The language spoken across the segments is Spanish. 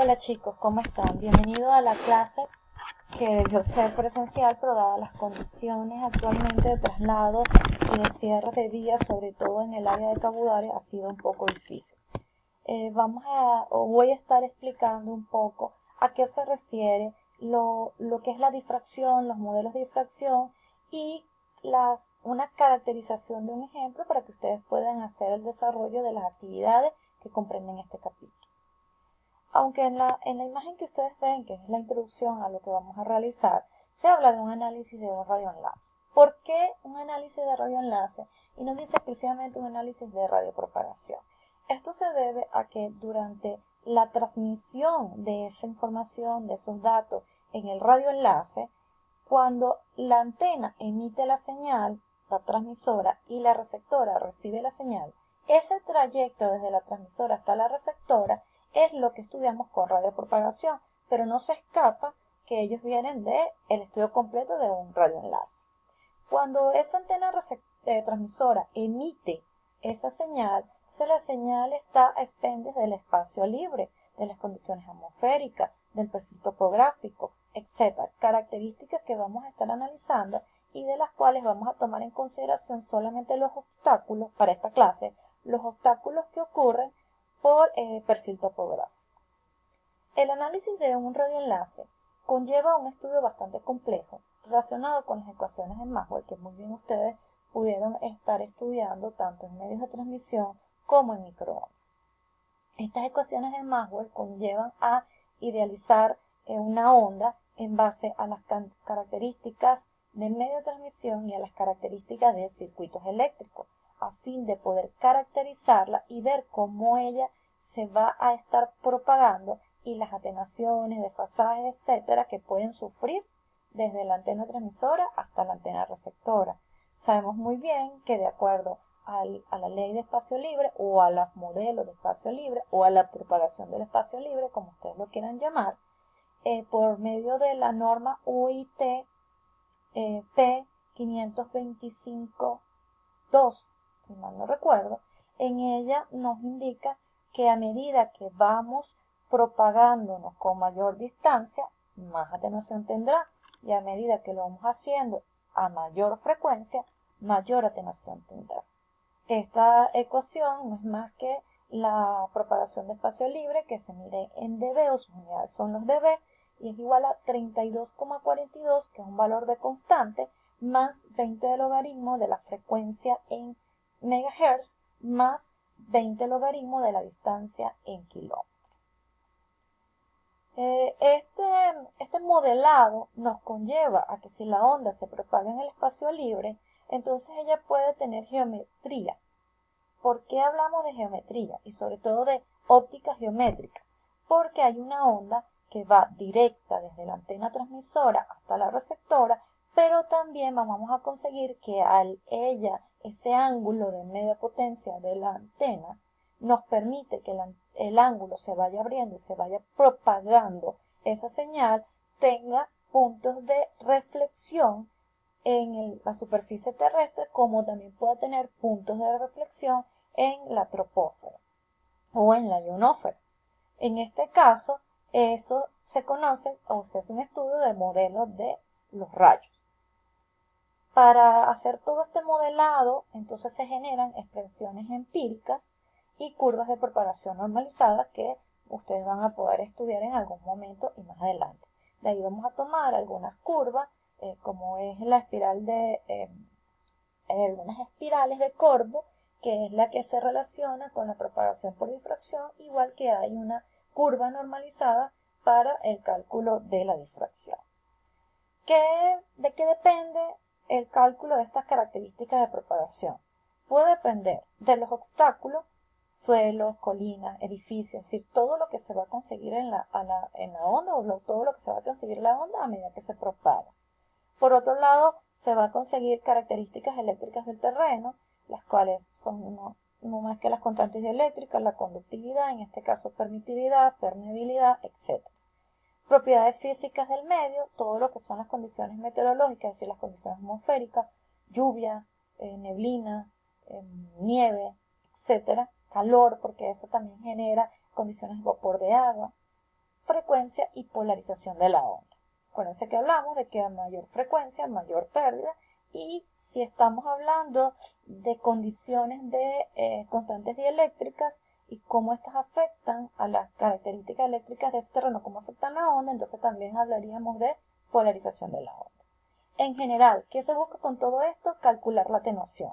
Hola chicos, ¿cómo están? Bienvenidos a la clase que debió ser presencial, pero dadas las condiciones actualmente de traslado y de cierre de vías, sobre todo en el área de Cabudare, ha sido un poco difícil. Voy a estar explicando un poco a qué se refiere lo que es la difracción, los modelos de difracción y una caracterización de un ejemplo para que ustedes puedan hacer el desarrollo de las actividades que comprenden este capítulo. Aunque en la imagen que ustedes ven, que es la introducción a lo que vamos a realizar, se habla de un análisis de un radioenlace. ¿Por qué un análisis de radioenlace? Y no dice exclusivamente un análisis de radiopropagación. Esto se debe a que durante la transmisión de esa información, de esos datos en el radioenlace, cuando la antena emite la señal, la transmisora, y la receptora recibe la señal, ese trayecto desde la transmisora hasta la receptora es lo que estudiamos con radiopropagación, pero no se escapa que ellos vienen del estudio completo de un radioenlace. Cuando esa antena transmisora emite esa señal, entonces la señal está a expendios del espacio libre, de las condiciones atmosféricas, del perfil topográfico, etc. Características que vamos a estar analizando y de las cuales vamos a tomar en consideración solamente los obstáculos para esta clase, los obstáculos que ocurren por perfil topográfico. El análisis de un radioenlace conlleva un estudio bastante complejo relacionado con las ecuaciones de Maxwell, que muy bien ustedes pudieron estar estudiando tanto en medios de transmisión como en microondas. Estas ecuaciones de Maxwell conllevan a idealizar una onda en base a las características del medio de transmisión y a las características de circuitos eléctricos, a fin de poder caracterizarla y ver cómo ella se va a estar propagando y las atenuaciones, desfasajes, etcétera, que pueden sufrir desde la antena transmisora hasta la antena receptora. Sabemos muy bien que de acuerdo a la ley de espacio libre o a los modelos de espacio libre o a la propagación del espacio libre, como ustedes lo quieran llamar, por medio de la norma UIT P525-2, si mal no recuerdo, en ella nos indica que a medida que vamos propagándonos con mayor distancia, más atenuación tendrá, y a medida que lo vamos haciendo a mayor frecuencia, mayor atenuación tendrá. Esta ecuación no es más que la propagación de espacio libre que se mide en dB, o sus unidades son los dB, y es igual a 32,42, que es un valor de constante, más 20 de logaritmo de la frecuencia en megahertz, más 20 logaritmo de la distancia en kilómetros. Este modelado nos conlleva a que si la onda se propaga en el espacio libre, entonces ella puede tener geometría. ¿Por qué hablamos de geometría? Y sobre todo de óptica geométrica. Porque hay una onda que va directa desde la antena transmisora hasta la receptora, pero también vamos a conseguir que al ella, ese ángulo de media potencia de la antena, nos permite que el ángulo se vaya abriendo y se vaya propagando esa señal, tenga puntos de reflexión en la superficie terrestre, como también pueda tener puntos de reflexión en la troposfera o en la ionosfera. En este caso, eso se conoce o se hace un estudio del modelo de los rayos. Para hacer todo este modelado, entonces se generan expresiones empíricas y curvas de propagación normalizadas que ustedes van a poder estudiar en algún momento y más adelante. De ahí vamos a tomar algunas curvas, como es la espiral algunas espirales de Corbo, que es la que se relaciona con la propagación por difracción, igual que hay una curva normalizada para el cálculo de la difracción. ¿De qué depende el cálculo de estas características de propagación? Puede depender de los obstáculos, suelos, colinas, edificios, es decir, todo lo que se va a conseguir en la onda, o todo lo que se va a conseguir en la onda a medida que se propaga. Por otro lado, se va a conseguir características eléctricas del terreno, las cuales son no más que las constantes eléctricas, la conductividad, en este caso permitividad, permeabilidad, etc. Propiedades físicas del medio, todo lo que son las condiciones meteorológicas, es decir, las condiciones atmosféricas, lluvia, neblina, nieve, etc. Calor, porque eso también genera condiciones de vapor de agua. frecuencia y polarización de la onda. Acuérdense que hablamos de que a mayor frecuencia, mayor pérdida, y si estamos hablando de condiciones de constantes dieléctricas y cómo estas afectan a las características eléctricas de ese terreno, cómo afectan la onda, entonces también hablaríamos de polarización de la onda. En general, ¿qué se busca con todo esto? Calcular la atenuación.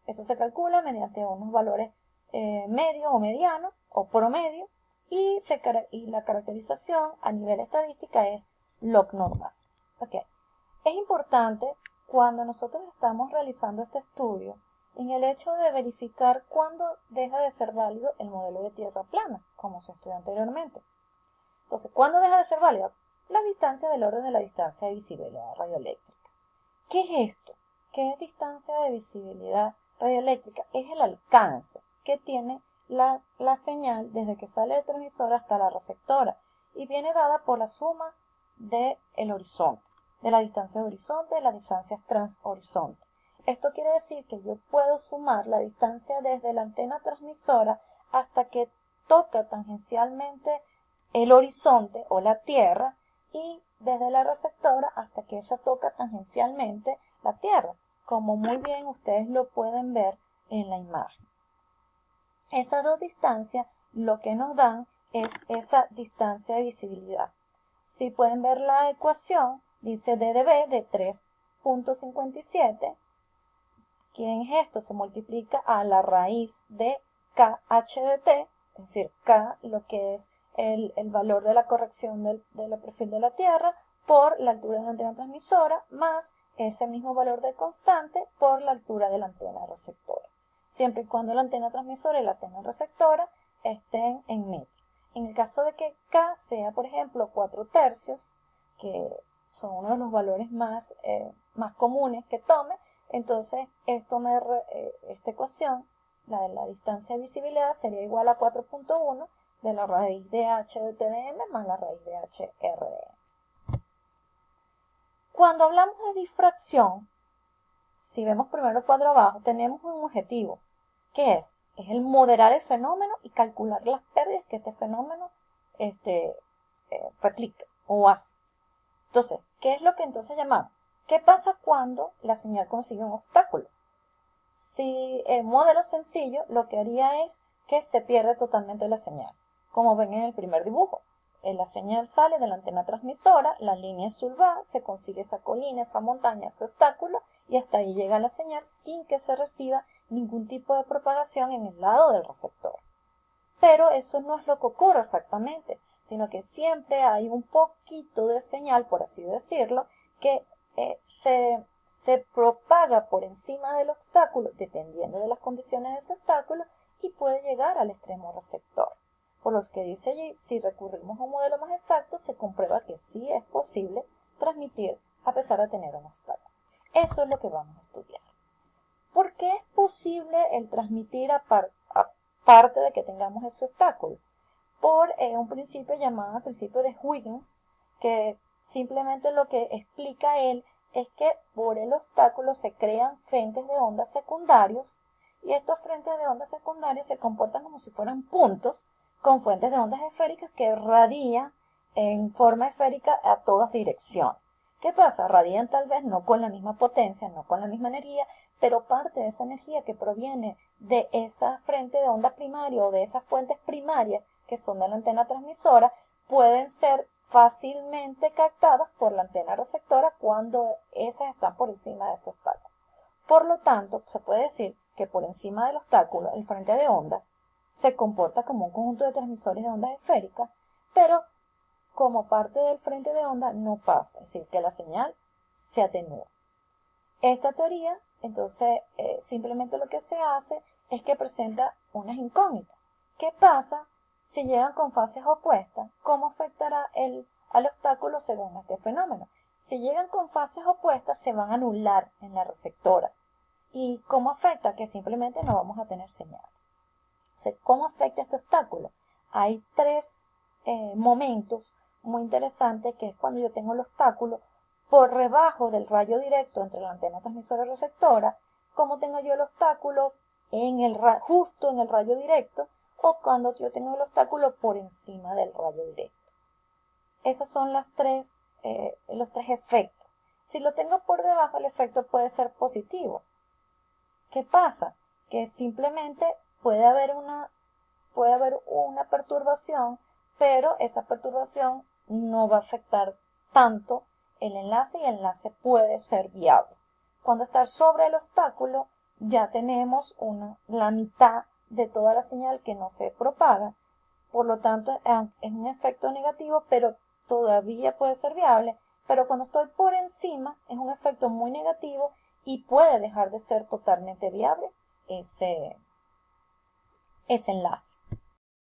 Eso se calcula mediante unos valores medios o medianos o promedio, y la caracterización a nivel estadística es log normal. Okay. Es importante cuando nosotros estamos realizando este estudio en el hecho de verificar cuándo deja de ser válido el modelo de tierra plana, como se estudió anteriormente. Entonces, ¿cuándo deja de ser válido? La distancia del orden de la distancia de visibilidad radioeléctrica. ¿Qué es esto? ¿Qué es distancia de visibilidad radioeléctrica? Es el alcance que tiene la señal desde que sale del transmisor hasta la receptora, y viene dada por la suma del horizonte, de la distancia de horizonte, de las distancias transhorizonte. Esto quiere decir que yo puedo sumar la distancia desde la antena transmisora hasta que toca tangencialmente el horizonte o la Tierra, y desde la receptora hasta que ella toca tangencialmente la Tierra, como muy bien ustedes lo pueden ver en la imagen. Esas dos distancias lo que nos dan es esa distancia de visibilidad. Si pueden ver la ecuación, dice d de b de 3.57. ¿Quién es esto? Se multiplica a la raíz de kh de t, es decir, k, lo que es el valor de la corrección del perfil de la Tierra, por la altura de la antena transmisora, más ese mismo valor de constante por la altura de la antena receptora. Siempre y cuando la antena transmisora y la antena receptora estén en metro. En el caso de que K sea, por ejemplo, 4/3, que son uno de los valores más comunes que tome, entonces esta ecuación, la de la distancia de visibilidad, sería igual a 4.1 de la raíz de h de t de m más la raíz de h r de m. Cuando hablamos de difracción, si vemos primero el cuadro abajo, tenemos un objetivo. ¿Qué es? Es el moderar el fenómeno y calcular las pérdidas que este fenómeno replica o hace. Entonces, ¿qué es lo que entonces llamamos? ¿Qué pasa cuando la señal consigue un obstáculo? Si el modelo sencillo, lo que haría es que se pierde totalmente la señal, como ven en el primer dibujo. La señal sale de la antena transmisora, la línea azul va, se consigue esa colina, esa montaña, ese obstáculo, y hasta ahí llega la señal sin que se reciba ningún tipo de propagación en el lado del receptor. Pero eso no es lo que ocurre exactamente, sino que siempre hay un poquito de señal, por así decirlo, que se propaga por encima del obstáculo, dependiendo de las condiciones de ese obstáculo, y puede llegar al extremo receptor. Por lo que dice allí, si recurrimos a un modelo más exacto, se comprueba que sí es posible transmitir a pesar de tener un obstáculo. Eso es lo que vamos a estudiar. ¿Por qué es posible el transmitir aparte de que tengamos ese obstáculo? Por un principio llamado principio de Huygens, que simplemente lo que explica él es que por el obstáculo se crean frentes de onda secundarios, y estos frentes de onda secundarios se comportan como si fueran puntos con fuentes de ondas esféricas que radian en forma esférica a todas direcciones. ¿Qué pasa? Radian tal vez no con la misma potencia, no con la misma energía, pero parte de esa energía que proviene de esa frente de onda primaria o de esas fuentes primarias que son de la antena transmisora, pueden ser fácilmente captadas por la antena receptora cuando esas están por encima de ese obstáculo. Por lo tanto, se puede decir que por encima del obstáculo, el frente de onda se comporta como un conjunto de transmisores de ondas esféricas, pero como parte del frente de onda no pasa, es decir, que la señal se atenúa. Esta teoría, entonces, simplemente lo que se hace es que presenta unas incógnitas. ¿Qué pasa si llegan con fases opuestas? ¿Cómo afectará al obstáculo según este fenómeno? Si llegan con fases opuestas, se van a anular en la receptora. ¿Y cómo afecta? Que simplemente no vamos a tener señal. O sea, ¿cómo afecta este obstáculo? Hay tres momentos muy interesantes, que es cuando yo tengo el obstáculo por debajo del rayo directo entre la antena transmisora y receptora, como tengo yo el obstáculo justo en el rayo directo, o cuando yo tengo el obstáculo por encima del rayo directo. Esos son los tres efectos. Si lo tengo por debajo, el efecto puede ser positivo. ¿Qué pasa? Que simplemente puede haber una perturbación, pero esa perturbación no va a afectar tanto el enlace y el enlace puede ser viable. Cuando está sobre el obstáculo, ya tenemos la mitad de toda la señal que no se propaga. Por lo tanto, es un efecto negativo, pero todavía puede ser viable. Pero cuando estoy por encima, es un efecto muy negativo y puede dejar de ser totalmente viable ese enlace.